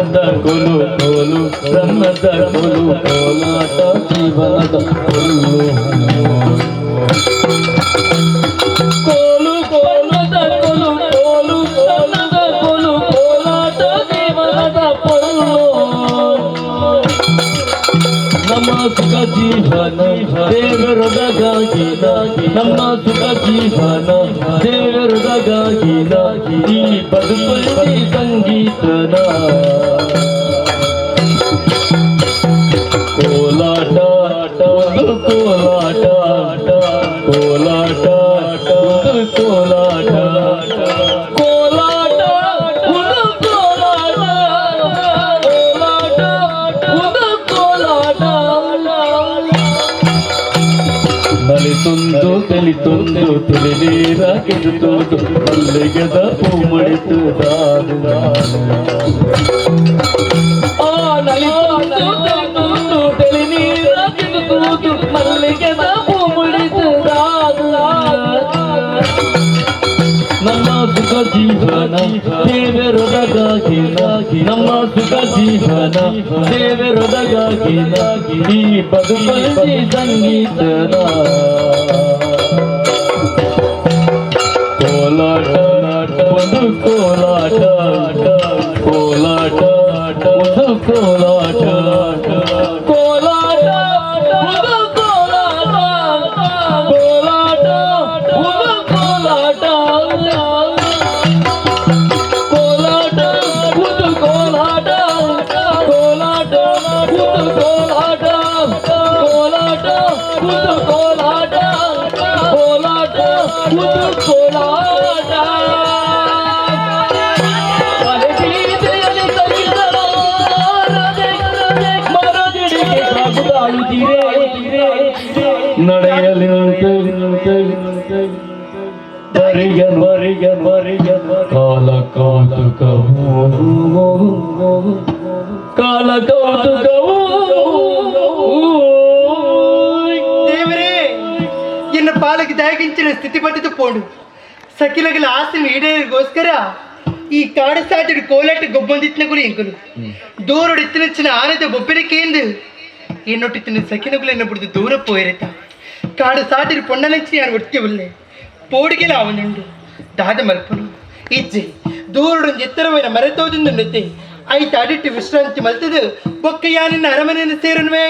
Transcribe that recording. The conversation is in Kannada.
ಜೀವನದ ಕೊಲು ಕೋಲು ರನ್ನದ ಕೊಲು ಕೋಲಾಟ ಜೀವನದ ಕೊಲು ಕೋಲು ಕೋಲದ ಕೊಲು ಕೋಲು ರನ್ನದ ಕೊಲು ಕೋಲಾಟ ಜೀವನದ ಕೊಲು ನಮ್ಮ ಸುಖ ಜೀವನ ದೇವರೊಳಗಾಗಿ ನಮ್ಮ ಸುಖ ಜೀವನ ದೇವರೊಳಗಾಗಿ ಈ ಬದುಕಲ್ಲಿ ಸಂಗೀತದ ಕೋಲಾಟ ಕೋಲಾಟ ಕೋಲಾಟ ಕೋಲಾಟ ನಲಿತೊಂದು ತೆಲಿತೊಂದು ತಿಳಿನೀರ ಕೆಡುತ್ತೋದು ಮಲ್ಲಿಗೆದ ಪೂ ಮಡಿತುದಾದು ನಲಿತೊಂದು ತಿಳಿನೀರ ಕೆಡುತ್ತೋದು ಮಲ್ಲಿಗೆದ ಪೂ ಮಡಿತುದಾದು ನಮ್ಮ ಸುಖ ಜೀವನ ದೇವರೊಳಗಾಗಿ ನಮ್ಮ ಸುಖ ಜೀವನ ದೇವರೊಳಗಾಗಿ ಈ ಬದುಕಲ್ಲಿ ಸಂಗೀತದ ಕೋಲಾಟ ಒಂದು ಕೋಲಾಟ ಕೋಲಾಟ ಒಂದು ಕೋಲಾಟ ನಡೆಯಲಿ ಕಾಲ ಕೌತುಕವು ಕಾಲ ಕೌತುಕವು ದೇವರೇ ಎನ್ನ ಪಾಲಕ್ಕೆ ದಯಗಿಂಚಿನ ಸ್ಥಿತಿ ಪಟ್ಟಿತು ಪೋಡು ಸಕಿಲಗಲ ಆಸೆ ಈಡೇರಿಗೋಸ್ಕರ ಈ ಕಾಡು ಸಾಟಿಡು ಕೋಲಾಟ ಗೊಬ್ಬೊಂದಿತ್ತಿನ ಗುರಿ ಎಂಕುಲು ದೂರೋಡು ಇತ್ತಿನ ಆನದ ಬೊಬ್ಬರಿಕೆಂದು എന്നൊട്ടിത്തിന് സക്കിനകുല എന്നെ പിടിച്ച് ദൂരെ പോയിരത്ത കാട് സാട്ടിൽ പൊണ്ണലഞ്ചി ഞാൻ ഒറ്റവില്ലേ പോടിക്കലാവുന്നുണ്ട് ദാദ മൽപ്പನು ಇಜ್ಜಿ ದೂರಡು ಎತ್ತರವೈನ ಮರೆತೋದಿಂದ ನೃತ್ಯ ಐತ ಅಡಿಟ್ಟು ವಿಶ್ರಾಂತಿ ಮಲ್ತದು ಬೊಕ್ಕ ಯಾನಿನ್ನ ಅರಮನೆಯನ್ನು ಸೇರನ್ವೇ